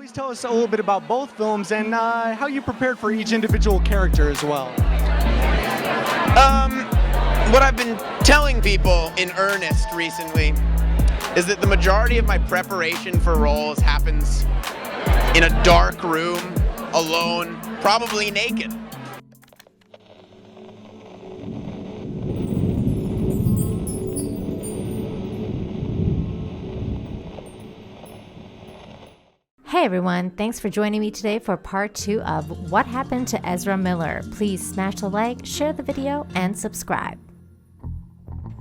Please tell us a little bit about both films and how you prepared for each individual character as well. What I've been telling people in earnest recently is that the majority of my preparation for roles happens in a dark room, alone, probably naked. Hey everyone, thanks for joining me today for part 2 of What Happened to Ezra Miller. Please smash the like, share the video, and subscribe.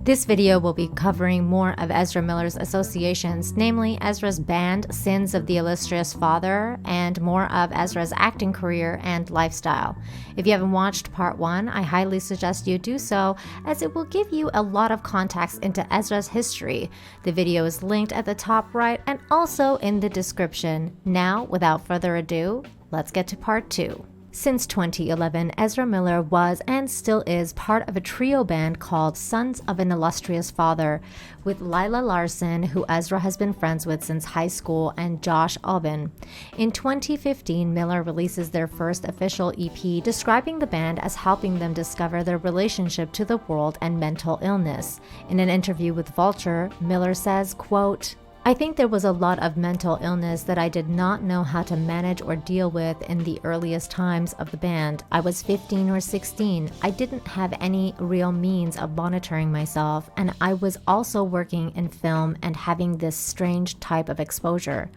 This video will be covering more of Ezra Miller's associations, namely Ezra's band Sins of the Illustrious Father, and more of Ezra's acting career and lifestyle. If you haven't watched part 1, I highly suggest you do so, as it will give you a lot of context into Ezra's history. The video is linked at the top right and also in the description. Now, without further ado, let's get to part 2. Since 2011, Ezra Miller was and still is part of a trio band called Sons of an Illustrious Father, with Lila Larson, who Ezra has been friends with since high school, and Josh Albin. In 2015, Miller releases their first official EP, describing the band as helping them discover their relationship to the world and mental illness. In an interview with Vulture, Miller says, quote, "I think there was a lot of mental illness that I did not know how to manage or deal with in the earliest times of the band. I was 15 or 16. I didn't have any real means of monitoring myself, and I was also working in film and having this strange type of exposure.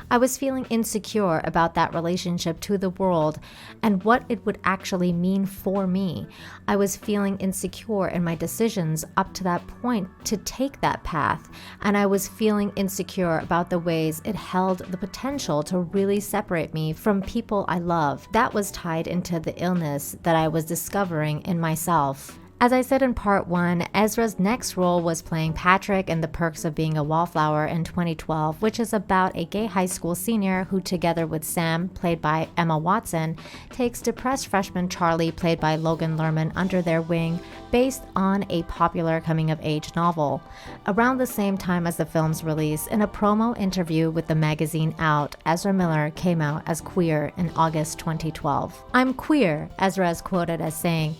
I was feeling insecure about that relationship to the world and what it would actually mean for me. I was feeling insecure in my decisions up to that point to take that path, and I was feeling insecure about the ways it held the potential to really separate me from people I love. That was tied into the illness that I was discovering in myself." As I said in part 1, Ezra's next role was playing Patrick in The Perks of Being a Wallflower in 2012, which is about a gay high school senior who, together with Sam, played by Emma Watson, takes depressed freshman Charlie, played by Logan Lerman, under their wing, based on a popular coming-of-age novel. Around the same time as the film's release, in a promo interview with the magazine Out, Ezra Miller came out as queer in August 2012. "I'm queer," Ezra is quoted as saying,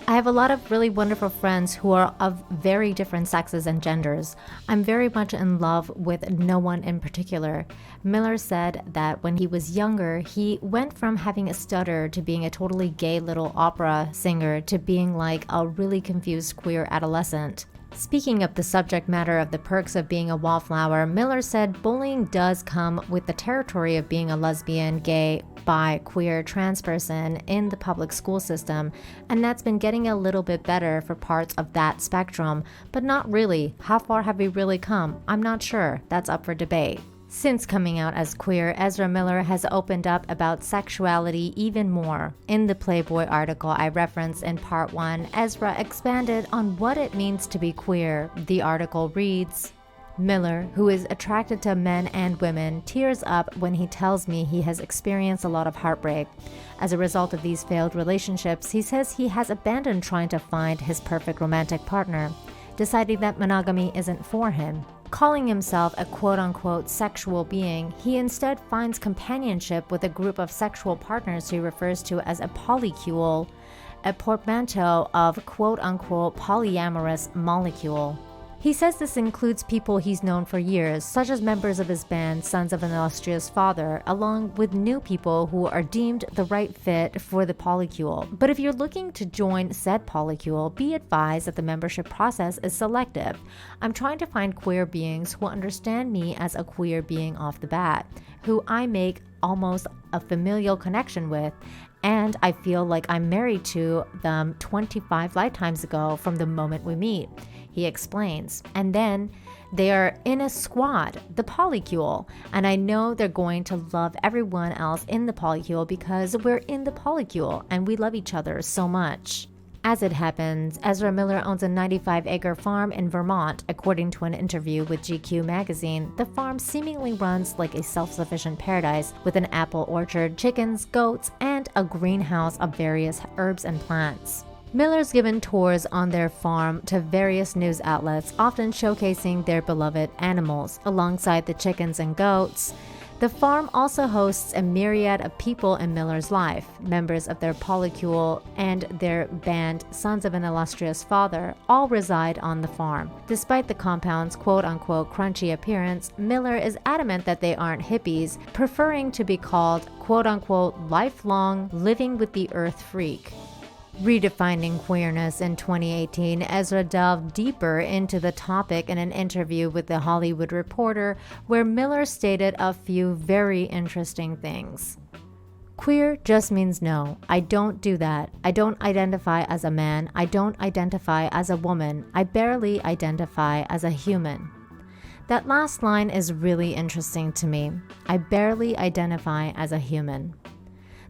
"I have a lot of really wonderful friends who are of very different sexes and genders. I'm very much in love with no one in particular." Miller said that when he was younger, he went from having a stutter to being a totally gay little opera singer to being like a really confused queer adolescent. Speaking of the subject matter of The Perks of Being a Wallflower, Miller said bullying does come with the territory of being a lesbian, gay, bi, queer, trans person in the public school system, and that's been getting a little bit better for parts of that spectrum, but not really. How far have we really come? I'm not sure. That's up for debate. Since coming out as queer, Ezra Miller has opened up about sexuality even more. In the Playboy article I referenced in part 1, Ezra expanded on what it means to be queer. The article reads, "Miller, who is attracted to men and women, tears up when he tells me he has experienced a lot of heartbreak. As a result of these failed relationships, he says he has abandoned trying to find his perfect romantic partner, deciding that monogamy isn't for him. Calling himself a quote-unquote sexual being, he instead finds companionship with a group of sexual partners he refers to as a polycule, a portmanteau of quote-unquote polyamorous molecule. He says this includes people he's known for years, such as members of his band Sons of an Illustrious Father, along with new people who are deemed the right fit for the polycule. But if you're looking to join said polycule, be advised that the membership process is selective. I'm trying to find queer beings who understand me as a queer being off the bat, who I make almost a familial connection with, and I feel like I'm married to them 25 lifetimes ago from the moment we meet," he explains. And then they are in a squad, the polycule, and I know they're going to love everyone else in the polycule because we're in the polycule and we love each other so much. As it happens, Ezra Miller owns a 95-acre farm in Vermont. According to an interview with GQ magazine, the farm seemingly runs like a self-sufficient paradise with an apple orchard, chickens, goats, and a greenhouse of various herbs and plants. Miller's given tours on their farm to various news outlets, often showcasing their beloved animals. Alongside the chickens and goats, The farm also hosts a myriad of people in Miller's life. Members of their polycule and their band Sons of an Illustrious Father all reside on the farm. Despite the compound's quote-unquote crunchy appearance, Miller is adamant that they aren't hippies, preferring to be called quote-unquote lifelong living with the earth freak. Redefining queerness in 2018, Ezra delved deeper into the topic in an interview with The Hollywood Reporter, where Miller stated a few very interesting things. Queer just means no. I don't do that. I don't identify as a man. I don't identify as a woman. I barely identify as a human. That last line is really interesting to me. I barely identify as a human.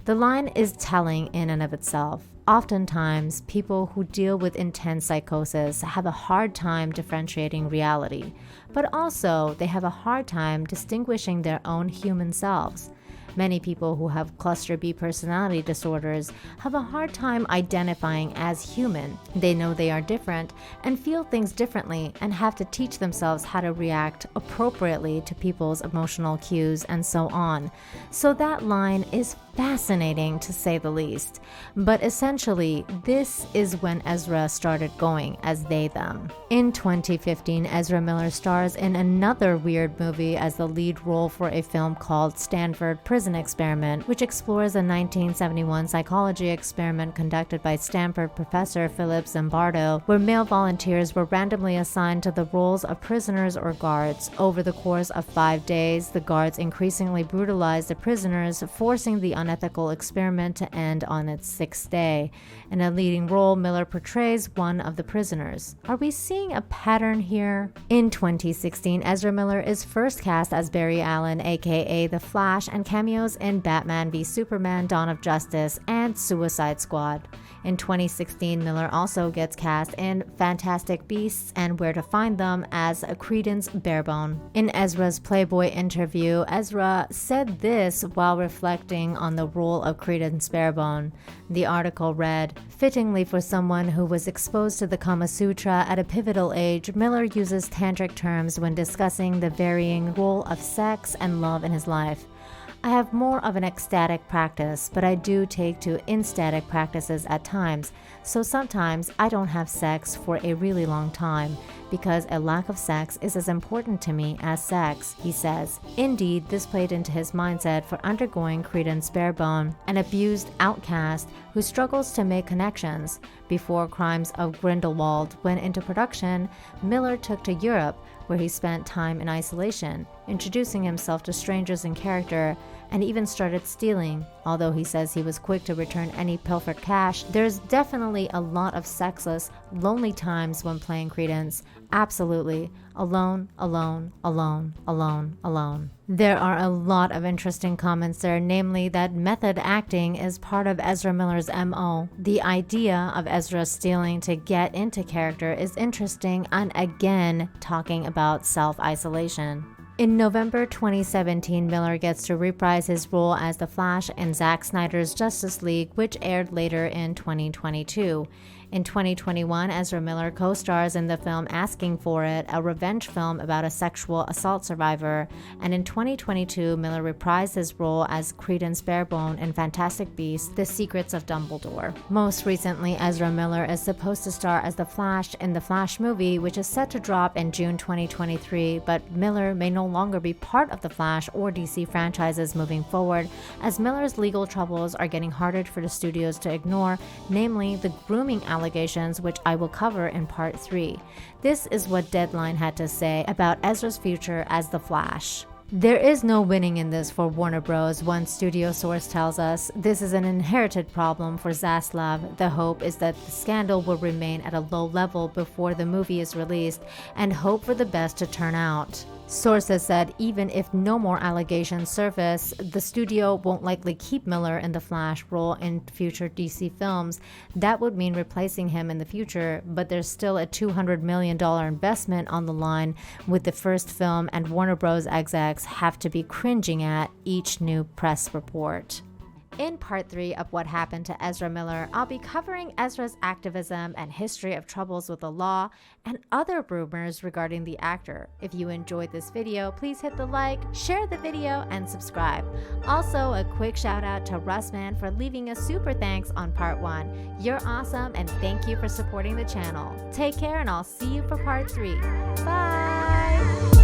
The line is telling in and of itself. Oftentimes, people who deal with intense psychosis have a hard time differentiating reality, but also they have a hard time distinguishing their own human selves. Many people who have cluster B personality disorders have a hard time identifying as human. They know they are different and feel things differently and have to teach themselves how to react appropriately to people's emotional cues and so on. So that line is fascinating to say the least. But essentially, this is when Ezra started going as they/them. In 2015, Ezra Miller stars in another weird movie as the lead role for a film called Stanford Prison Experiment, which explores a 1971 psychology experiment conducted by Stanford professor Philip Zimbardo, where male volunteers were randomly assigned to the roles of prisoners or guards. Over the course of 5 days, the guards increasingly brutalized the prisoners, forcing the unethical experiment to end on its 6th day. In a leading role, Miller portrays one of the prisoners. Are we seeing a pattern here? In 2016, Ezra Miller is first cast as Barry Allen, aka The Flash, and cameos in Batman v Superman: Dawn of Justice and Suicide Squad. In 2016, Miller also gets cast in Fantastic Beasts and Where to Find Them as Credence Barebone. In Ezra's Playboy interview, Ezra said this while reflecting on the role of Credence Barebone. The article read, "Fittingly for someone who was exposed to the Kama Sutra at a pivotal age, Miller uses tantric terms when discussing the varying role of sex and love in his life. I have more of an ecstatic practice, but I do take to instatic practices at times, so sometimes I don't have sex for a really long time, because a lack of sex is as important to me as sex," he says. Indeed, this played into his mindset for undergoing Credence Barebone, an abused outcast who struggles to make connections. Before Crimes of Grindelwald went into production, Miller took to Europe, where he spent time in isolation, introducing himself to strangers in character, and even started stealing. Although he says he was quick to return any pilfered cash, there's definitely a lot of sexless, lonely times when playing Credence. Absolutely. Alone, alone, alone, alone, alone. There are a lot of interesting comments there, namely that method acting is part of Ezra Miller's MO. The idea of Ezra stealing to get into character is interesting, and again, talking about self-isolation. In November 2017, Miller gets to reprise his role as the Flash in Zack Snyder's Justice League, which aired later in 2022. In 2021, Ezra Miller co-stars in the film Asking for It, a revenge film about a sexual assault survivor. And in 2022, Miller reprised his role as Credence Barebone in Fantastic Beasts: The Secrets of Dumbledore. Most recently, Ezra Miller is supposed to star as the Flash in the Flash movie, which is set to drop in June 2023, but Miller may no longer be part of the Flash or DC franchises moving forward, as Miller's legal troubles are getting harder for the studios to ignore, namely the grooming allegations, which I will cover in part 3. This is what Deadline had to say about Ezra's future as the Flash. "There is no winning in this for Warner Bros., one studio source tells us. This is an inherited problem for Zaslav. The hope is that the scandal will remain at a low level before the movie is released, and hope for the best to turn out." Sources said even if no more allegations surface, the studio won't likely keep Miller in the Flash role in future DC films. That would mean replacing him in the future, but there's still a $200 million investment on the line with the first film, and Warner Bros. Execs have to be cringing at each new press report. In part 3 of What Happened to Ezra Miller, I'll be covering Ezra's activism and history of troubles with the law and other rumors regarding the actor. If you enjoyed this video, please hit the like, share the video, and subscribe. Also, a quick shout out to Russman for leaving a super thanks on part 1. You're awesome and thank you for supporting the channel. Take care and I'll see you for part 3. Bye!